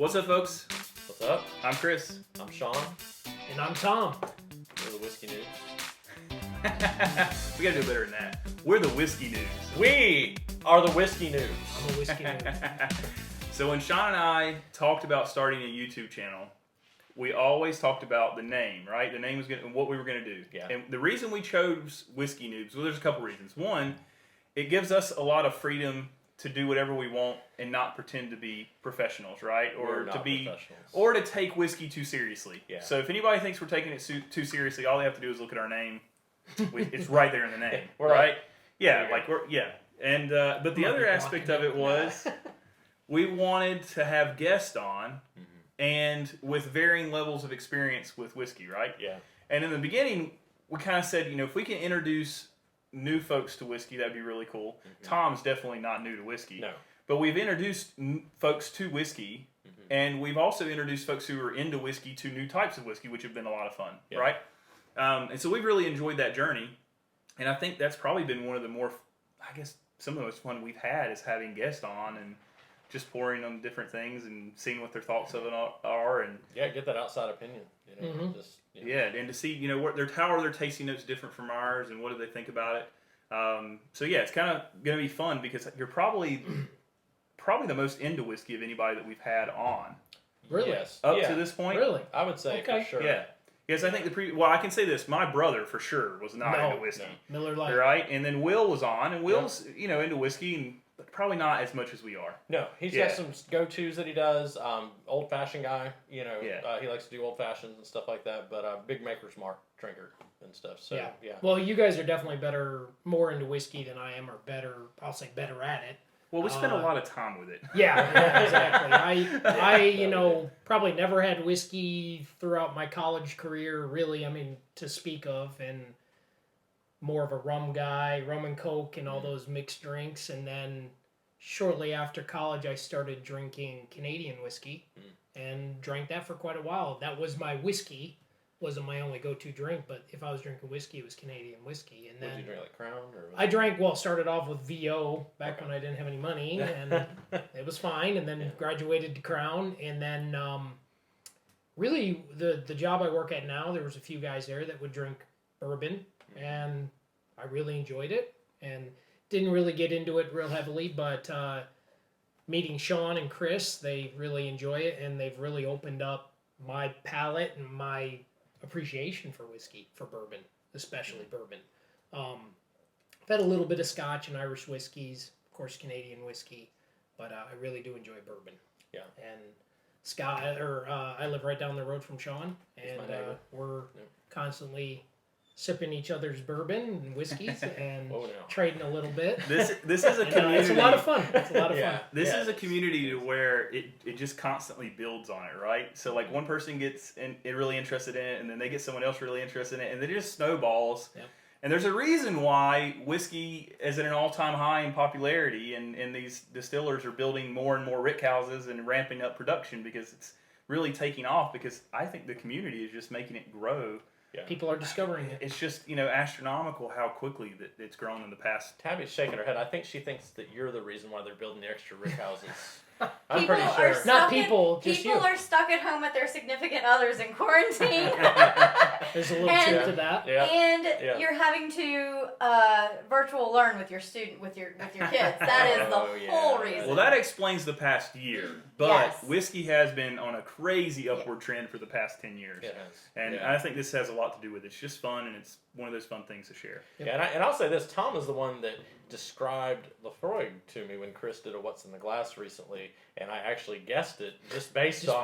What's up, folks? What's up? I'm Chris. I'm Sean. And I'm Tom. We're the Whiskey Noobs. We gotta do better than that. We're the Whiskey News. We are the Whiskey Noobs. I'm a whiskey nerd. So when Sean and I talked about starting a YouTube channel, we always talked about the name, right? The name was and what we were gonna do. Yeah. And the reason we chose Whiskey Noobs, well, there's a couple reasons. One, it gives us a lot of freedom to do whatever we want and not pretend to be professionals, right? We're not professionals. Or to take whiskey too seriously. Yeah. So if anybody thinks we're taking it too seriously, all they have to do is look at our name. It's right there in the name, We're right? Like, And but the other aspect of it was we wanted to have guests on, and with varying levels of experience with whiskey, right? Yeah. And in the beginning, we kind of said, if we can introduce new folks to whiskey, that'd be really cool. Tom's definitely not new to whiskey. No. But we've introduced folks to whiskey, and we've also introduced folks who are into whiskey to new types of whiskey, which have been a lot of fun, right? And so we've really enjoyed that journey, and I think that's probably been one of the more, I guess, some of the most fun we've had is having guests on and just pouring them different things and seeing what their thoughts of it are, and get that outside opinion. Just, and to see how are their tasting notes different from ours, and what do they think about it. So it's kind of going to be fun because you're probably the most into whiskey of anybody that we've had on. Really? Yes. Up to this point. Really? I would say Okay. for sure. Yeah. Because I think I can say this. My brother for sure was not into whiskey. No. Miller Lite. Right, and then Will was on, and Will's into whiskey, but probably not as much as we are. No, he's got some go-tos that he does. Old-fashioned guy, he likes to do old-fashions and stuff like that, but big Maker's Mark drinker and stuff. So, yeah. Well, you guys are definitely more into whiskey than I am, or I'll say better at it. Well, we spent a lot of time with it. Yeah, exactly. I probably never had whiskey throughout my college career, really, to speak of, and more of a rum guy, rum and Coke and all those mixed drinks. And then shortly after college, I started drinking Canadian whiskey and drank that for quite a while. That was my whiskey. Wasn't my only go-to drink, but if I was drinking whiskey, it was Canadian whiskey. And then Did you drink like Crown? Started off with VO back when I didn't have any money, and it was fine. And then graduated to Crown, and then really the job I work at now, there was a few guys there that would drink bourbon, and I really enjoyed it, and didn't really get into it real heavily, but meeting Sean and Chris, they really enjoy it, and they've really opened up my palate and my appreciation for whiskey, for bourbon, especially bourbon. I've had a little bit of Scotch and Irish whiskeys, of course Canadian whiskey, but I really do enjoy bourbon. Yeah. And I live right down the road from Sean, and we're constantly sipping each other's bourbon and whiskeys and trading a little bit. This is a community. It's a lot of fun. It's a lot of fun. This is a community to where it just constantly builds on it, right? So like one person gets really interested in it, and then they get someone else really interested in it, and then it just snowballs. Yep. And there's a reason why whiskey is at an all-time high in popularity, and these distillers are building more and more rick houses and ramping up production because it's really taking off, because I think the community is just making it grow. Yeah. People are discovering it. It's just, astronomical how quickly that it's grown in the past. Tabby's shaking her head. I think she thinks that you're the reason why they're building the extra rick houses. I'm pretty sure. Not people, just people you. are stuck at home with their significant others in quarantine. There's a little truth to that. Yeah. And you're having to virtual learn with your kids. That is the whole reason. Well, that explains the past year. But whiskey has been on a crazy upward trend for the past 10 years. It has. And I think this has a lot to do with it. It's just fun, and it's one of those fun things to share. Yep. Yeah, and I'll say this. Tom is the one that described Lefroy to me when Chris did a What's in the Glass recently, and I actually guessed it just based on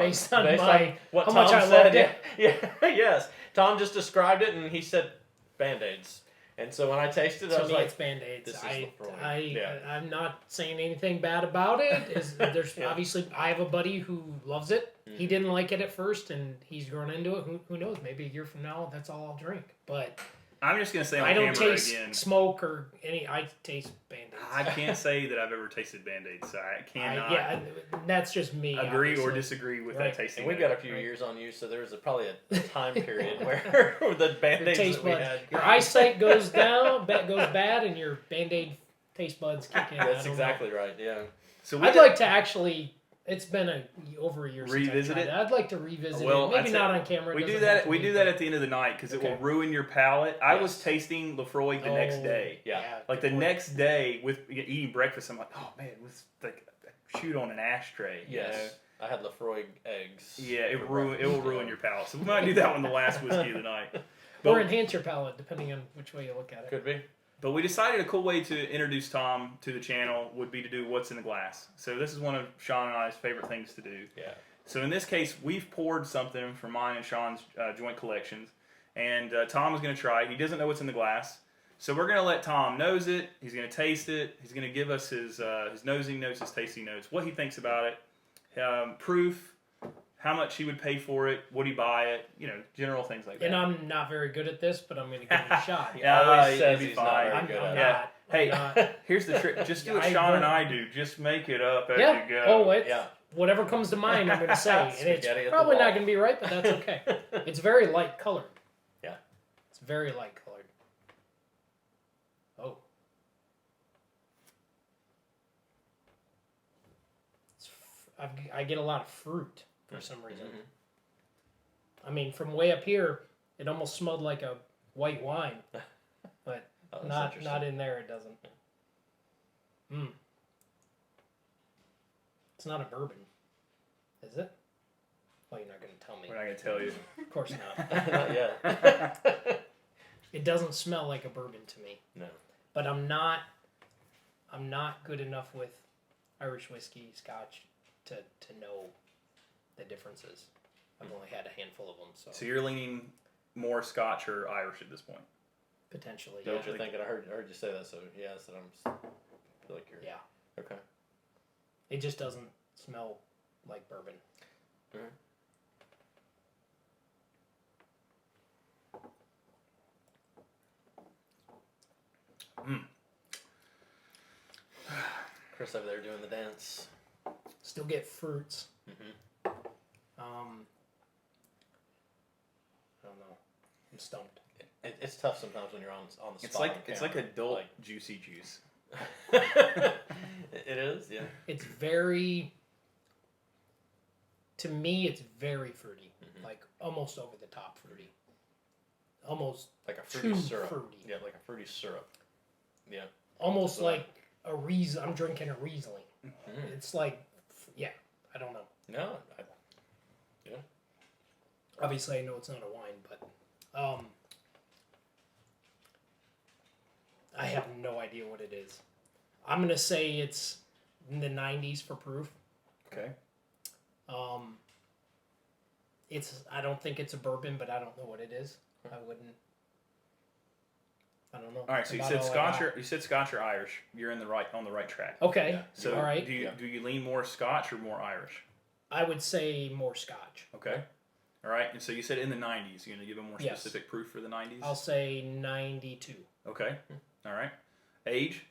what how Tom much I said. loved it. Yeah, yes. Tom just described it, and he said Band-Aids. And so when I tasted it, I was like, it's Band-Aids. This is Lefroy. I'm not saying anything bad about it. There's obviously, I have a buddy who loves it. He didn't like it at first, and he's grown into it. Who knows? Maybe a year from now, that's all I'll drink. But I'm just going to say on I don't camera taste again, smoke or any. I taste Band-Aids. I can't say that I've ever tasted Band-Aids, so I cannot that's just me. agree obviously. or disagree with that tasting. And we've got a few years on you, so there's probably a time period where the Band-Aids that we had. Your eyesight goes down, goes bad, and your Band-Aid taste buds kick in. That's exactly right, yeah. So I'd like to actually It's been over a year Revisit since I tried it. I'd like to revisit Well, it. Maybe not on camera. We do that. We do that at the end of the night because it will ruin your palate. I was tasting Lefroy the next day. Yeah. Like the next day with eating breakfast, I'm like, oh man, it was like shoot on an ashtray. Yes. You know? I had Lefroy eggs. Yeah, it will ruin your palate. So we might do that one the last whiskey of the night. Or enhance your palate, depending on which way you look at it. Could be. But we decided a cool way to introduce Tom to the channel would be to do What's in the Glass. So this is one of Sean and I's favorite things to do. Yeah. So in this case, we've poured something from mine and Sean's joint collections. And Tom is going to try it. He doesn't know what's in the glass. So we're going to let Tom nose it. He's going to taste it. He's going to give us his nosing notes, his tasting notes, what he thinks about it, proof, how much he would pay for it, would he buy it, general things like that. And I'm not very good at this, but I'm going to give it a shot. He always says he's not very good I'm at it. not. Hey, here's the trick. Just do what Sean and I do. Just make it up as you go. Oh, whatever comes to mind, I'm going to say. And it's probably not going to be right, but that's okay. It's very light colored. Yeah. It's very light colored. Oh. I get a lot of fruit for some reason. Mm-hmm. I mean, from way up here, it almost smelled like a white wine. But not in there, it doesn't. It's not a bourbon, is it? Well, you're not going to tell me. We're not going to tell you. Of course not. Not yet. It doesn't smell like a bourbon to me. No. But I'm not good enough with Irish whiskey, Scotch, to know the differences. I've only had a handful of them, So you're leaning more Scotch or Irish at this point? Potentially. Know what you're thinking? I heard you say that, so yes, and I feel like you're... Yeah. Okay. It just doesn't smell like bourbon. Chris over there doing the dance. Still get fruits. I don't know. I'm stumped. It's tough sometimes when you're on the spot. It's like adult juicy juice. It is, yeah. It's very, to me, it's very fruity. Like almost over the top fruity. Almost like a fruity syrup. Fruity. Yeah, like a fruity syrup. Yeah. Almost like a Riesling. I'm drinking a Riesling. It's like, I don't know. No. Obviously, I know it's not a wine, but I have no idea what it is. I'm going to say it's in the 90s for proof. Okay. I don't think it's a bourbon, but I don't know what it is. I don't know. All right, so you said Scotch or Irish. You're on the right track. Okay. Yeah. So all right. do you lean more Scotch or more Irish? I would say more Scotch. Okay. All right. And so you said in the 90s. You're going to give a more specific proof for the 90s? I'll say 92. Okay. All right. Age?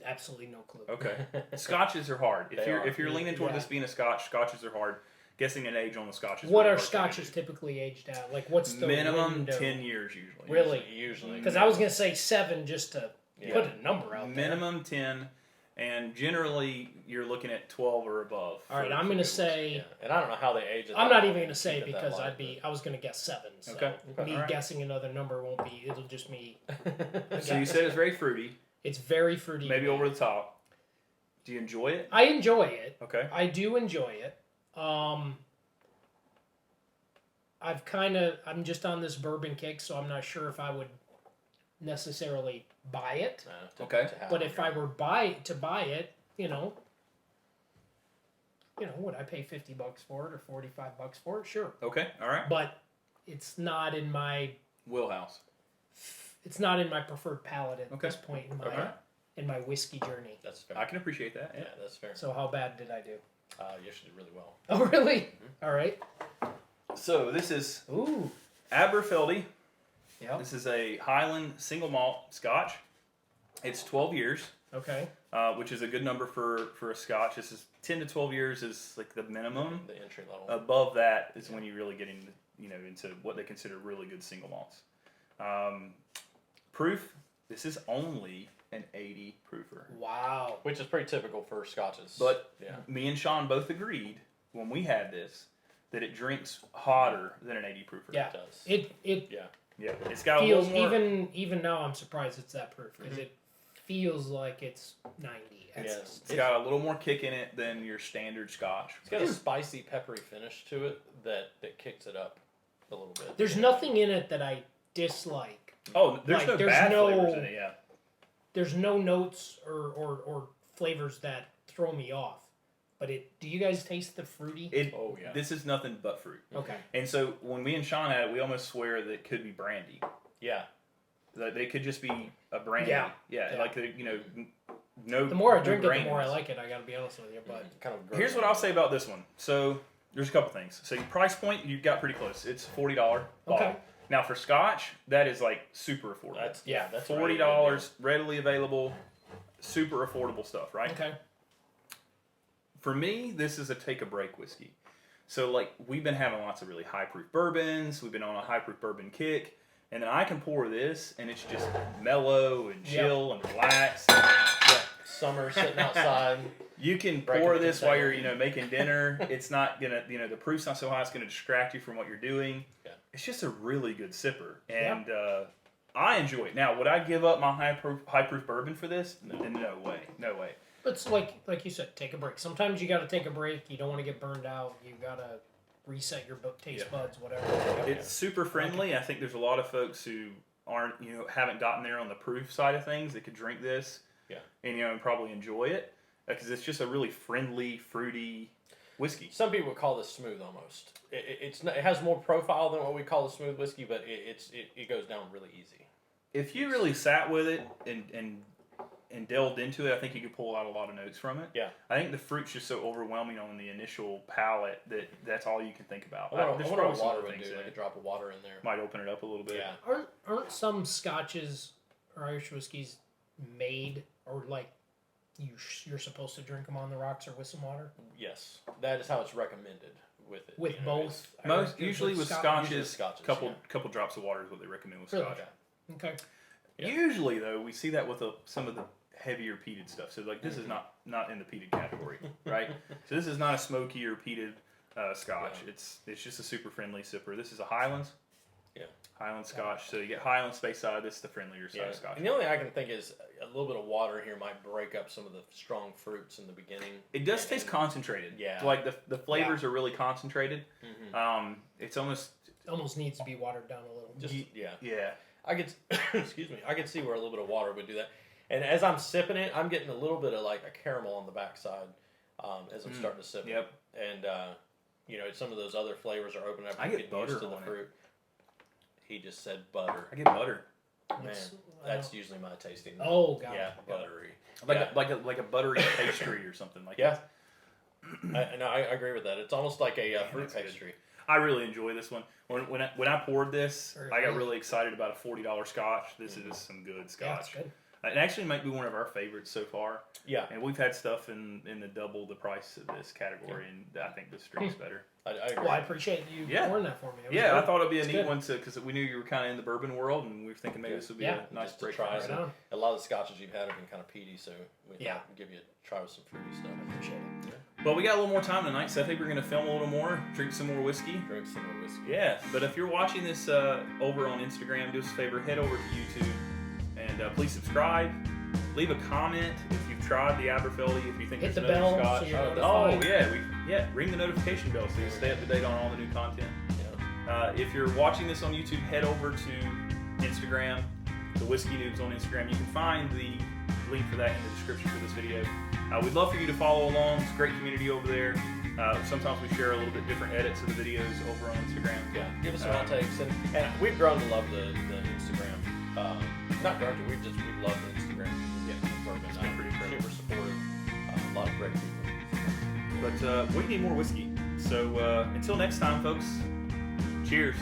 Absolutely no clue. Okay. Scotches are hard. If you're leaning toward this being a Scotch, Scotches are hard. Guessing an age on the Scotches. What are Scotches typically aged at? Like, what's the minimum window? 10 years usually. Really? Usually. Because I was going to say 7 just to put a number out there. Minimum 10, and generally you're looking at 12 or above. All right, I'm going to say... Yeah. And I don't know how they age it. I'm not even going to say because I was going to guess 7. So me right. guessing another number won't be... It'll just be... So you said it's very fruity. It's very fruity. Maybe over the top. Do you enjoy it? I enjoy it. Okay. I do enjoy it. I'm just on this bourbon kick, so I'm not sure if I would necessarily buy it. Okay. But if I were to buy it, would I pay $50 for it or $45 for it? Sure. Okay. All right. But it's not in my wheelhouse. It's not in my preferred palate at this point in my whiskey journey. That's fair. I can appreciate that. Yeah, that's fair. So how bad did I do? You actually did really well. Oh, really? All right. So this is Aberfeldy. Yeah. This is a Highland single malt Scotch. It's 12 years. Okay. Which is a good number for a Scotch. This is 10 to 12 years is like the minimum. The entry level. Above that is when you really get into what they consider really good single malts. Proof. This is only an 80 proofer. Wow. Which is pretty typical for scotches. But me and Sean both agreed when we had this that it drinks hotter than an 80 proofer. Yeah, it does. Yeah, it's got feels a little more... even now. I'm surprised it's that proof because it feels like it's 90. It's got a little more kick in it than your standard Scotch. It's got a spicy, peppery finish to it that kicks it up a little bit. There's nothing in it that I dislike. Oh, there's no bad flavors in it. Yeah. There's no notes or flavors that throw me off. But do you guys taste the fruity? This is nothing but fruit. Okay. And so when me and Sean had it, we almost swear that it could be brandy. Yeah. That they could just be a brandy. Yeah. Like, no. The more I drink it, the more I like it. I got to be honest with you. But here's what I'll say about this one. So there's a couple things. So your price point, you got pretty close. It's $40 bottle. Okay. Now for Scotch, that is like super affordable. That's $40, readily available, super affordable stuff, right? Okay. For me, this is a take a break whiskey. So like we've been having lots of really high proof bourbons. We've been on a high proof bourbon kick, and then I can pour this, and it's just mellow and chill and relaxed. Summer sitting outside. You can pour this while you're making dinner. It's not gonna the proof's not so high it's gonna distract you from what you're doing. Yeah. It's just a really good sipper, and I enjoy it. Now, would I give up my high proof bourbon for this? No way. But it's like you said, take a break. Sometimes you got to take a break. You don't want to get burned out. You got to reset your taste buds, whatever. It's super friendly. I think there's a lot of folks who aren't, haven't gotten there on the proof side of things that could drink this, and probably enjoy it because it's just a really friendly, fruity whiskey. Some people would call this smooth almost. It has more profile than what we call a smooth whiskey, but it goes down really easy. If you really sat with it and delved into it, I think you could pull out a lot of notes from it. Yeah. I think the fruit's just so overwhelming on the initial palate that's all you can think about. I wonder what water would do, like a drop of water in there. Might open it up a little bit. Yeah. Aren't some scotches or Irish whiskeys made or like you're supposed to drink them on the rocks or with some water? Yes. That is how it's recommended with it. With both? Usually with scotches, couple drops of water is what they recommend with really? scotch. Okay. Yeah. Usually, though, we see that with some of the heavier peated stuff. So, like, this is not in the peated category, right? So, this is not a smoky or peated Scotch. Yeah. It's just a super friendly sipper. This is a Highlands. Yeah. Highland Scotch. So, you get Highland space side. This is the friendlier side of Scotch. And the only thing I can think is a little bit of water here might break up some of the strong fruits in the beginning. It does taste concentrated. Yeah. Like, the flavors are really concentrated. Mm-hmm. It's almost needs to be watered down a little. Yeah. I could, excuse me, I could see where a little bit of water would do that. And as I'm sipping it, I'm getting a little bit of like a caramel on the backside as I'm starting to sip it. And, some of those other flavors are opening up. I get butter used to the fruit. He just said butter. I get butter. Man, that's usually my tasting. Oh, God. Yeah, buttery. Like a buttery pastry or something like that. Yeah. I agree with that. It's almost like a fruit pastry. Good. I really enjoy this one. When I poured this, I got really excited about a $40 Scotch. This is some good Scotch. Yeah, it's good. It actually might be one of our favorites so far. Yeah. And we've had stuff in the double the price of this category, and I think this drinks better. I agree. Well, I appreciate you pouring that for me. I thought it'd be a neat one because we knew you were kind of in the bourbon world, and we were thinking maybe this would be a nice break. Try. A lot of the scotches you've had have been kind of peaty, so we thought we'd give you a try with some fruity stuff. I appreciate it. Well, we got a little more time tonight, so I think we're going to film a little more, drink some more whiskey. Yeah, but if you're watching this over on Instagram, do us a favor, head over to YouTube, and please subscribe. Leave a comment if you've tried the Aberfeldy, if you think hit there's the another bell Scotch. So Ring the notification bell so you stay up to date on all the new content. Yeah. If you're watching this on YouTube, head over to Instagram, the Whiskey Noobs on Instagram. You can find the link for that in the description for this video. We'd love for you to follow along. It's a great community over there. Sometimes we share a little bit different edits of the videos over on Instagram. Yeah, give us some outtakes, and we've grown to love the Instagram. Not grown to, we love the Instagram. It's been pretty incredible. Super supportive. A lot of great people. But we need more whiskey. So until next time, folks. Cheers.